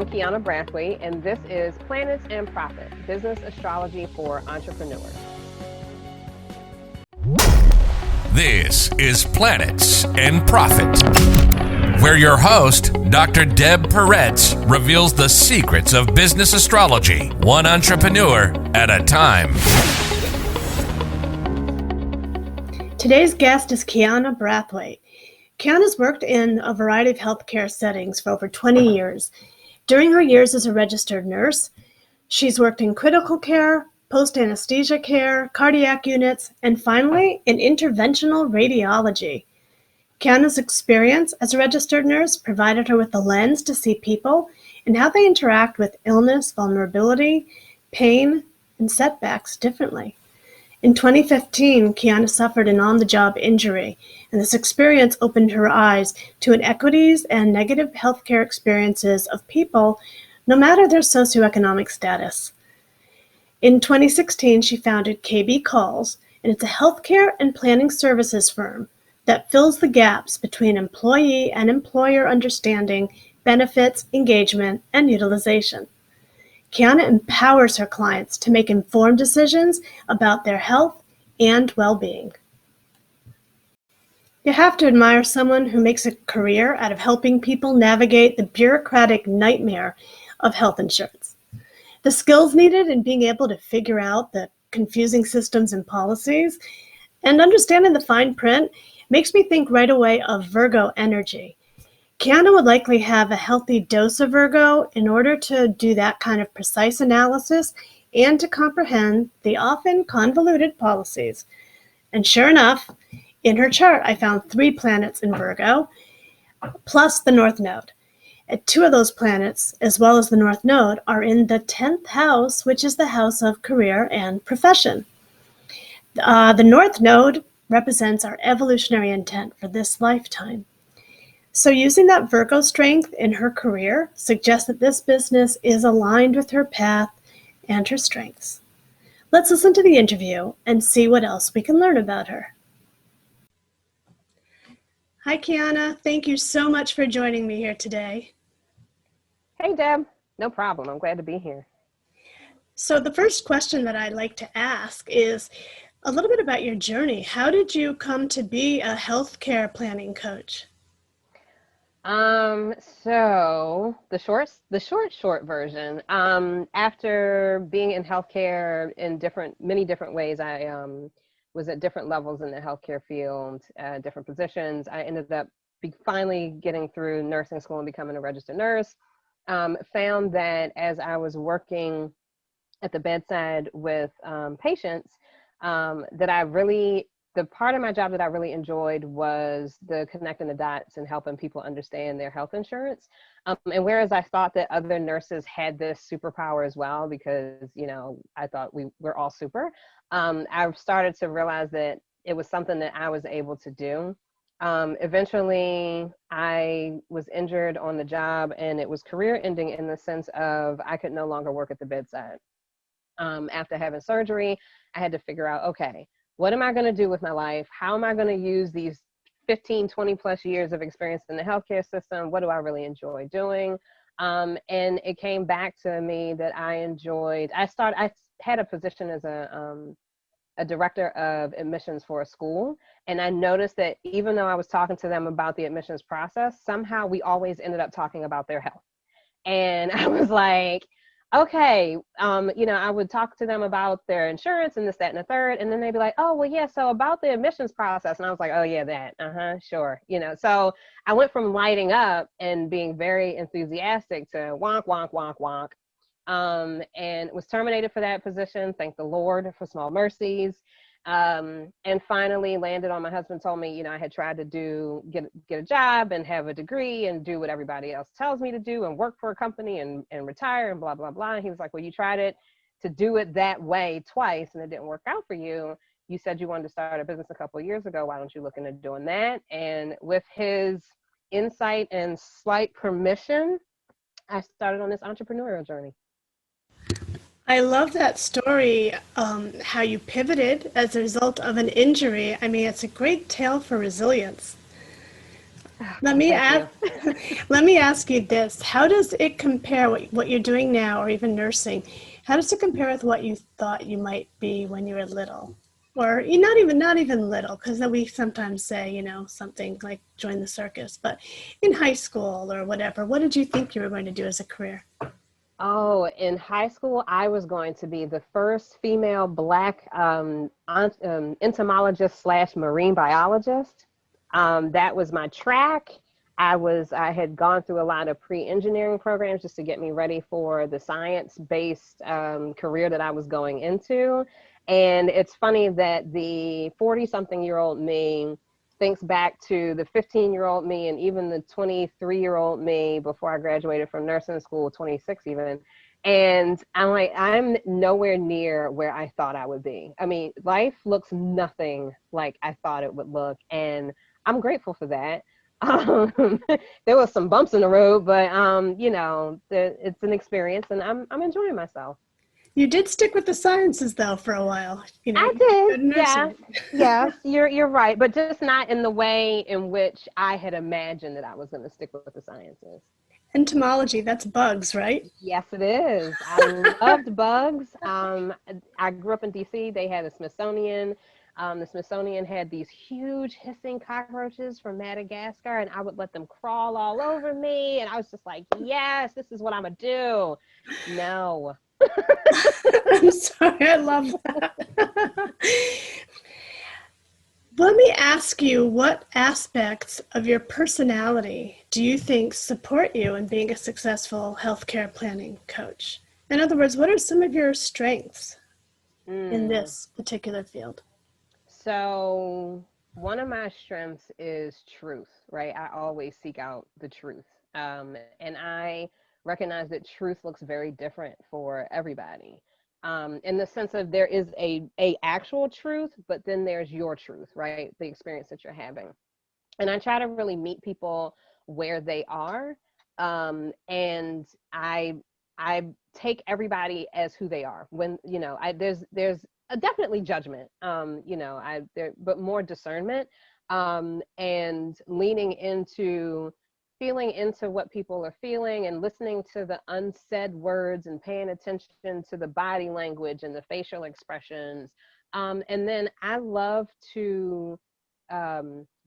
I'm Kyana Brathwaite, and this is Planets and Profit, Business Astrology for Entrepreneurs. This is Planets and Profit, where your host, Dr. Deb Peretz, reveals the secrets of business astrology, one entrepreneur at a time. Today's guest is Kyana Brathwaite. Kyana's worked in a variety of healthcare settings for over 20 years. During her years as a registered nurse, she's worked in critical care, post-anesthesia care, cardiac units, and finally, in interventional radiology. Kyana's experience as a registered nurse provided her with the lens to see people and how they interact with illness, vulnerability, pain, and setbacks differently. In 2015, Kyana suffered an on-the-job injury, and this experience opened her eyes to inequities and negative healthcare experiences of people, no matter their socioeconomic status. In 2016, she founded KB Calls, and it's a healthcare and planning services firm that fills the gaps between employee and employer understanding, benefits, engagement, and utilization. Kyana empowers her clients to make informed decisions about their health and well-being. You have to admire someone who makes a career out of helping people navigate the bureaucratic nightmare of health insurance. The skills needed in being able to figure out the confusing systems and policies and understanding the fine print makes me think right away of Virgo energy. Kyana would likely have a healthy dose of Virgo in order to do that kind of precise analysis and to comprehend the often convoluted policies. And sure enough, in her chart, I found 3 planets in Virgo, plus the North Node. And 2 of those planets, as well as the North Node, are in the 10th house, which is the house of career and profession. The North Node represents our evolutionary intent for this lifetime. So using that Virgo strength in her career suggests that this business is aligned with her path and her strengths. Let's listen to the interview and see what else we can learn about her. Hi, Kyana. Thank you so much for joining me here today. Hey, Deb. No problem. I'm glad to be here. So the first question that I'd like to ask is a little bit about your journey. How did you come to be a healthcare planning coach? So the short version, after being in healthcare in many different ways, I was at different levels in the healthcare field, different positions. I ended up finally getting through nursing school and becoming a registered nurse. Found that as I was working at the bedside with patients, the part of my job that I really enjoyed was the connecting the dots and helping people understand their health insurance. And whereas I thought that other nurses had this superpower as well, because, I thought we're all super, I started to realize that it was something that I was able to do. Eventually, I was injured on the job, and it was career ending in the sense of I could no longer work at the bedside. After having surgery, I had to figure out, okay, what am I going to do with my life? How am I going to use these 15, 20 plus years of experience in the healthcare system? What do I really enjoy doing? And it came back to me that I had a position as a director of admissions for a school. And I noticed that even though I was talking to them about the admissions process, somehow we always ended up talking about their health. And I was like, okay, I would talk to them about their insurance and this, that, and the third, and then they'd be like, oh, well, yeah, so about the admissions process. And I was like, oh, yeah, that, sure. So I went from lighting up and being very enthusiastic to wonk, wonk, wonk, wonk, and was terminated for that position. Thank the Lord for small mercies. And finally landed on, my husband told me, I had tried to get a job and have a degree and do what everybody else tells me to do and work for a company and retire and blah, blah, blah. And he was like, well, you tried it to do it that way twice and it didn't work out for you. You said you wanted to start a business a couple of years ago. Why don't you look into doing that? And with his insight and slight permission, I started on this entrepreneurial journey. I love that story, how you pivoted as a result of an injury. I mean, it's a great tale for resilience. Let me Thank ask, let me ask you this. How does it compare what you're doing now or even nursing? How does it compare with what you thought you might be when you were little? Or not even little, because we sometimes say, something like join the circus, but in high school or whatever, what did you think you were going to do as a career? Oh, in high school, I was going to be the first female Black entomologist slash marine biologist. That was my track. I had gone through a lot of pre-engineering programs just to get me ready for the science-based career that I was going into. And it's funny that the 40-something-year-old me thinks back to the 15-year-old me and even the 23-year-old me before I graduated from nursing school, 26 even. And I'm like, I'm nowhere near where I thought I would be. I mean, life looks nothing like I thought it would look. And I'm grateful for that. There was some bumps in the road, but it's an experience, and I'm enjoying myself. You did stick with the sciences though for a while. I You did, go to yes, nursing. yes. You're right, but just not in the way in which I had imagined that I was going to stick with the sciences. Entomology, that's bugs, right? Yes, it is. I loved bugs. I grew up in DC. They had a Smithsonian. The Smithsonian had these huge hissing cockroaches from Madagascar, and I would let them crawl all over me. And I was just like, yes, this is what I'm going to do. No. I'm sorry, I love that. Let me ask you, what aspects of your personality do you think support you in being a successful healthcare planning coach? In other words, what are some of your strengths in Mm. this particular field? So one of my strengths is truth, right? I always seek out the truth. And I recognize that truth looks very different for everybody. In the sense of there is a actual truth, but then there's your truth, right? The experience that you're having. And I try to really meet people where they are. And I take everybody as who they are. When there's definitely judgment, but more discernment, and leaning into feeling into what people are feeling and listening to the unsaid words and paying attention to the body language and the facial expressions. And then I love to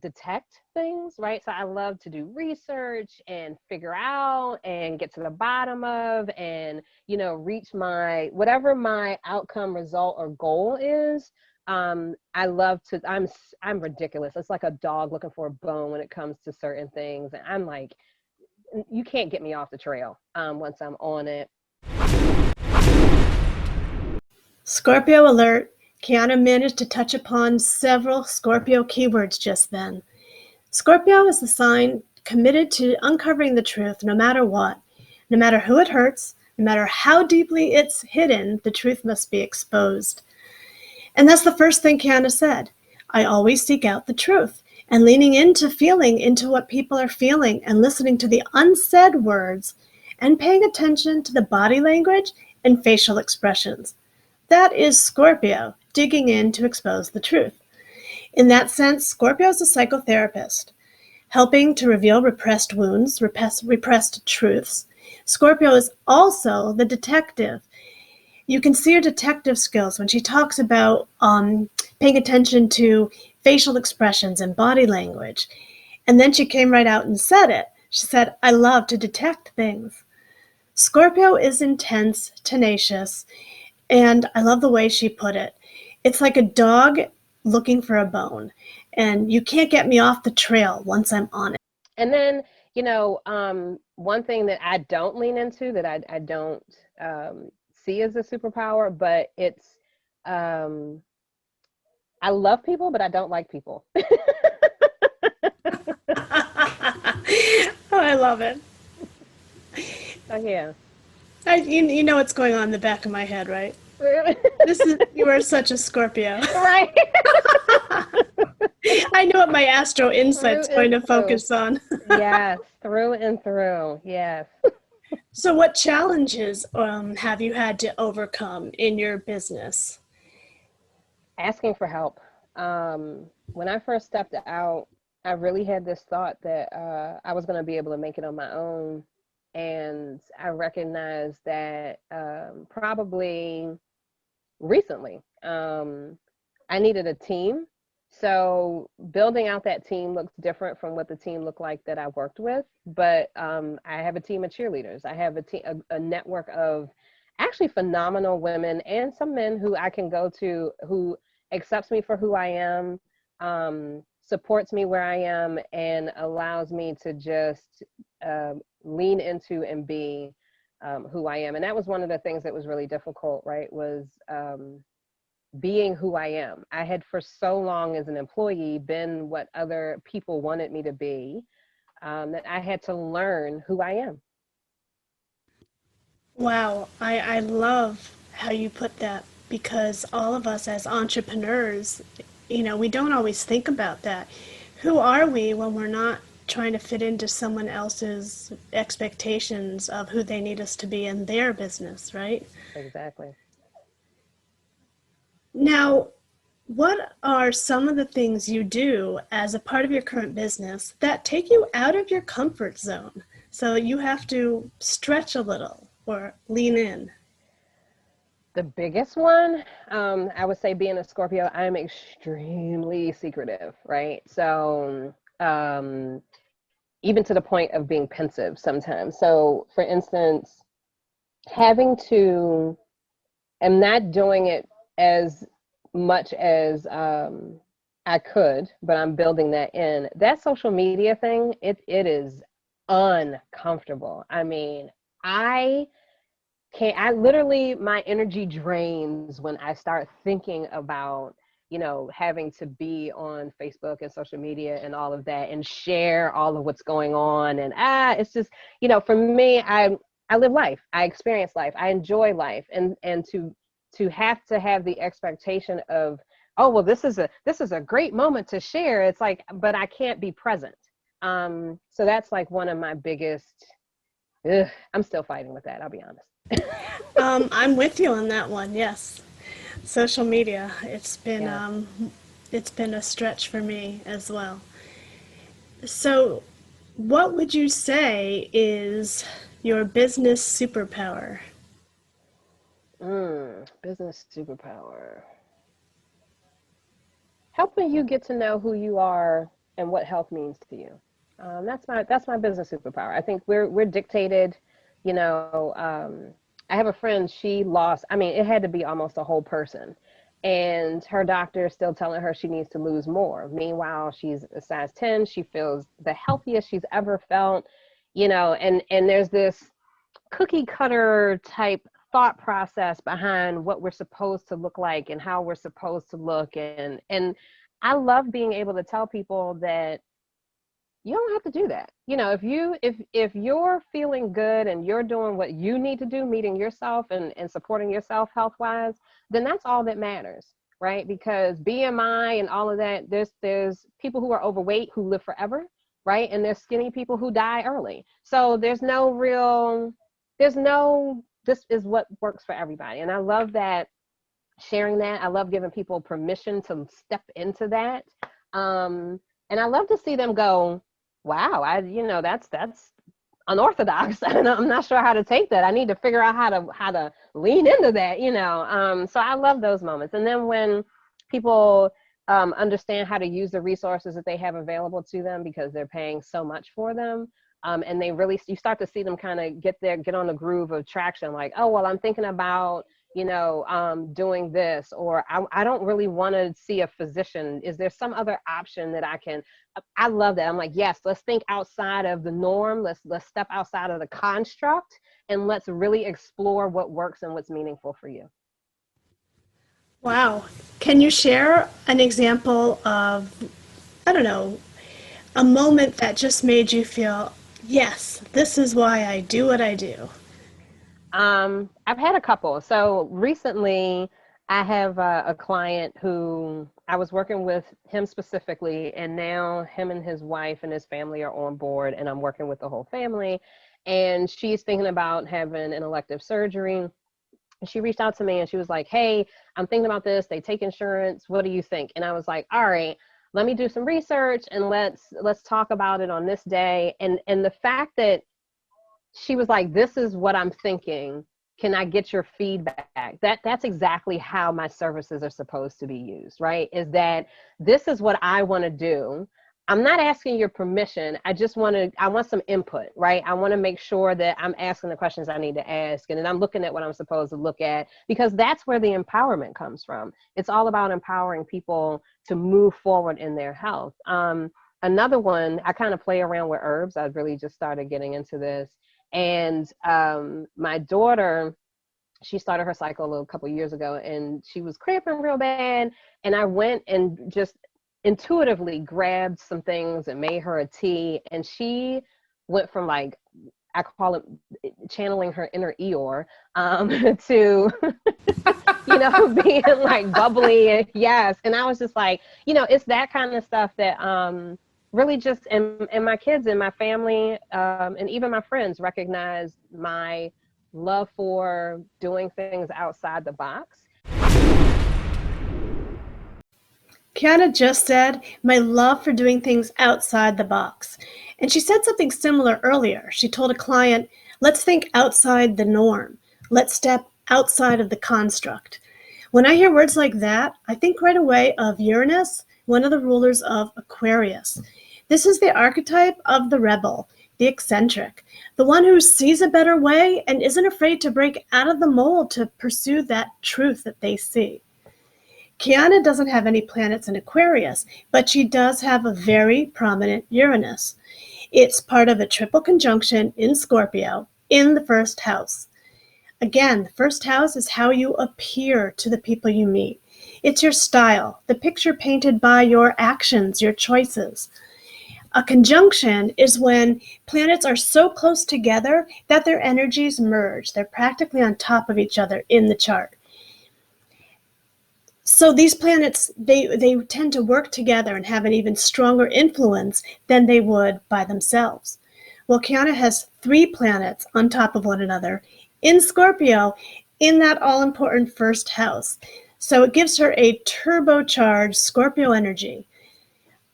detect things, right? So I love to do research and figure out and get to the bottom of and, reach whatever my outcome, result, or goal is. I love to, I'm ridiculous. It's like a dog looking for a bone when it comes to certain things. And I'm like, you can't get me off the trail once I'm on it. Scorpio alert. Kyana managed to touch upon several Scorpio keywords just then. Scorpio is the sign committed to uncovering the truth no matter what. No matter who it hurts, no matter how deeply it's hidden, the truth must be exposed. And that's the first thing Kyana said. I always seek out the truth. And leaning into feeling into what people are feeling and listening to the unsaid words and paying attention to the body language and facial expressions. That is Scorpio digging in to expose the truth. In that sense, Scorpio is a psychotherapist, helping to reveal repressed wounds, repressed truths. Scorpio is also the detective. You can see her detective skills when she talks about paying attention to facial expressions and body language. And then she came right out and said it. She said, I love to detect things. Scorpio is intense, tenacious, and I love the way she put it. It's like a dog looking for a bone, and you can't get me off the trail once I'm on it. And then, one thing that I don't lean into, that I don't see as a superpower, but it's, I love people, but I don't like people. Oh, I love it. So yeah. You know what's going on in the back of my head, right? You are such a Scorpio. Right. I know what my astro insight's Through going and to through. focus on. Yes, through and through. Yes. So what challenges have you had to overcome in your business? Asking for help. When I first stepped out I really had this thought that I was going to be able to make it on my own. And I recognized that probably recently, I needed a team. So building out that team looks different from what the team looked like that I worked with. But I have a team of cheerleaders. I have a network of actually phenomenal women and some men who I can go to, who accepts me for who I am, supports me where I am, and allows me to just lean into and be who I am. And that was one of the things that was really difficult, right? Was being who I am. I had for so long as an employee been what other people wanted me to be, that I had to learn who I am. Wow, I love how you put that because all of us as entrepreneurs, we don't always think about that. Who are we when we're not trying to fit into someone else's expectations of who they need us to be in their business, right? Exactly. Now, what are some of the things you do as a part of your current business that take you out of your comfort zone? So you have to stretch a little or lean in. The biggest one, I would say being a Scorpio, I'm extremely secretive, right? So, even to the point of being pensive sometimes. So, for instance, having to, I'm not doing it as much as I could, but I'm building that in. That social media thing, it is uncomfortable. I mean, I can't, I literally, my energy drains when I start thinking about, having to be on Facebook and social media and all of that and share all of what's going on. And it's just, for me, I live life, I experience life, I enjoy life. And to have the expectation of, oh, well, this is a great moment to share. It's like, but I can't be present. So that's like one of my biggest, I'm still fighting with that, I'll be honest. I'm with you on that one. Yes, social media. Yes. It's been a stretch for me as well. So, what would you say is your business superpower? Business superpower. Helping you get to know who you are and what health means to you. That's my business superpower. I think we're dictated, you know. I have a friend. She lost. I mean, it had to be almost a whole person, and her doctor is still telling her she needs to lose more. Meanwhile, she's a size 10. She feels the healthiest she's ever felt, and there's this cookie cutter type thought process behind what we're supposed to look like and how we're supposed to look, and I love being able to tell people that you don't have to do that. If you're feeling good and you're doing what you need to do, meeting yourself and supporting yourself health wise, then that's all that matters, right? Because BMI and all of that, there's people who are overweight who live forever, right? And there's skinny people who die early. So this is what works for everybody. And I love that, sharing that. I love giving people permission to step into that. And I love to see them go, wow, that's unorthodox. And I'm not sure how to take that. I need to figure out how to lean into that. So I love those moments. And then when people understand how to use the resources that they have available to them because they're paying so much for them. And you start to see them kind of get on the groove of traction, like, oh, well, I'm thinking about, doing this, or I don't really want to see a physician. Is there some other option that I love that. I'm like, yes, let's think outside of the norm. Let's step outside of the construct and let's really explore what works and what's meaningful for you. Wow. Can you share an example of, I don't know, a moment that just made you feel, yes, this is why I do what I do? I've had a couple. So recently, I have a client who I was working with him specifically, and now him and his wife and his family are on board, and I'm working with the whole family. And she's thinking about having an elective surgery. And she reached out to me and she was like, hey, I'm thinking about this. They take insurance. What do you think? And I was like, all right. let me do some research and let's talk about it on this day. And the fact that she was like, this is what I'm thinking. Can I get your feedback? That's exactly how my services are supposed to be used, right? Is that this is what I want to do. I'm not asking your permission. I want some input, right? I want to make sure that I'm asking the questions I need to ask, and then I'm looking at what I'm supposed to look at, because that's where the empowerment comes from. It's all about empowering people to move forward in their health. Another one, I kind of play around with herbs. I really just started getting into this. And my daughter, she started her cycle a couple of years ago, and she was cramping real bad. And I went and just intuitively grabbed some things and made her a tea, and she went from, like, I call it channeling her inner Eeyore, to being like bubbly. And yes, and I was just like, it's that kind of stuff that really just, and my kids and my family, and even my friends recognize my love for doing things outside the box. Kyana just said, my love for doing things outside the box. And she said something similar earlier. She told a client, let's think outside the norm. Let's step outside of the construct. When I hear words like that, I think right away of Uranus, one of the rulers of Aquarius. This is the archetype of the rebel, the eccentric, the one who sees a better way and isn't afraid to break out of the mold to pursue that truth that they see. Kyana doesn't have any planets in Aquarius, but she does have a very prominent Uranus. It's part of a triple conjunction in Scorpio in the first house. Again, the first house is how you appear to the people you meet. It's your style, the picture painted by your actions, your choices. A conjunction is when planets are so close together that their energies merge. They're practically on top of each other in the chart. So these planets, they tend to work together and have an even stronger influence than they would by themselves. Well, Kyana has 3 planets on top of one another in Scorpio in that all-important first house. So it gives her a turbocharged Scorpio energy.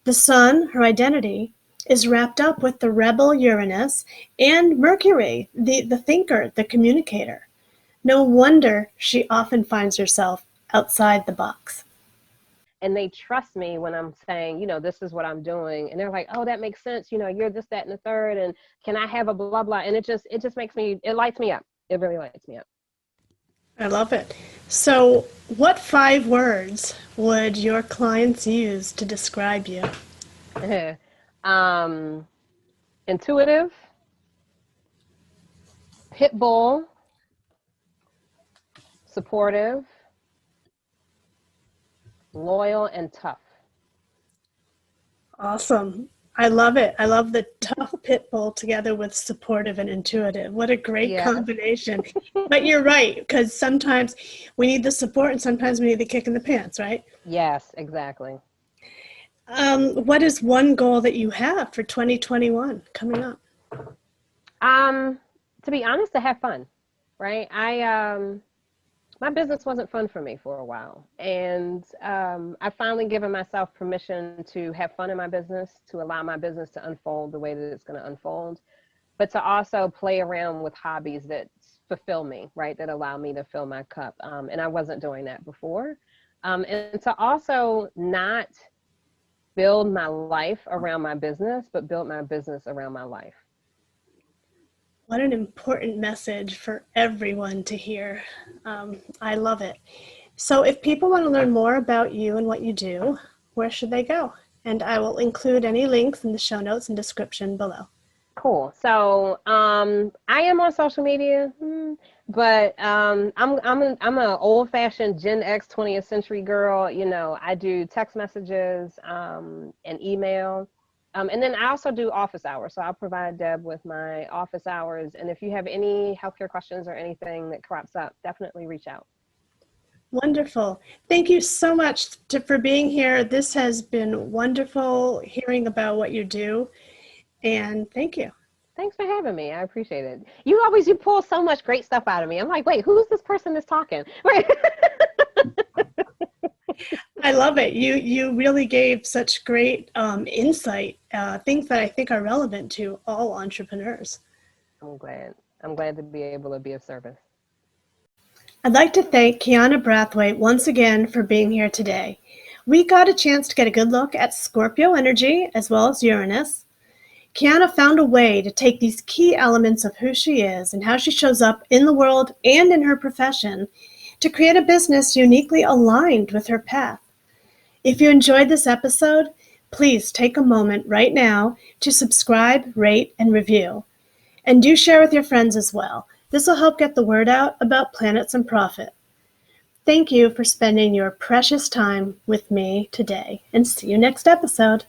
The sun, her identity, is wrapped up with the rebel Uranus and Mercury, the thinker, the communicator. No wonder she often finds herself outside the box. And they trust me when I'm saying, this is what I'm doing. And they're like, oh, that makes sense. You're this, that, and the third. And can I have a blah, blah? And it just makes me, it lights me up. It really lights me up. I love it. So what 5 words would your clients use to describe you? Intuitive, pit bull, supportive, loyal, and tough. Awesome. I love it. I love the tough pit bull together with supportive and intuitive. What a great combination. But you're right, because sometimes we need the support and sometimes we need the kick in the pants, right? Yes, exactly. What is one goal that you have for 2021 coming up? To be honest, to have fun, right? My business wasn't fun for me for a while. And I've finally given myself permission to have fun in my business, to allow my business to unfold the way that it's going to unfold, but to also play around with hobbies that fulfill me, right? That allow me to fill my cup. And I wasn't doing that before. And to also not build my life around my business, but build my business around my life. What an important message for everyone to hear. I love it. So if people want to learn more about you and what you do, where should they go? And I will include any links in the show notes and description below. Cool. So I am on social media, but I'm an old-fashioned Gen X 20th century girl. I do text messages and email. And then I also do office hours. So I'll provide Deb with my office hours. And if you have any healthcare questions or anything that crops up, definitely reach out. Wonderful. Thank you so much for being here. This has been wonderful hearing about what you do. And thank you. Thanks for having me. I appreciate it. You pull so much great stuff out of me. I'm like, wait, who's this person that's talking? I love it. You really gave such great insight, things that I think are relevant to all entrepreneurs. I'm glad. I'm glad to be able to be of service. I'd like to thank Kyana Brathwaite once again for being here today. We got a chance to get a good look at Scorpio energy as well as Uranus. Kyana found a way to take these key elements of who she is and how she shows up in the world and in her profession to create a business uniquely aligned with her path. If you enjoyed this episode, please take a moment right now to subscribe, rate, and review. And do share with your friends as well. This will help get the word out about Planets and Profit. Thank you for spending your precious time with me today, and see you next episode.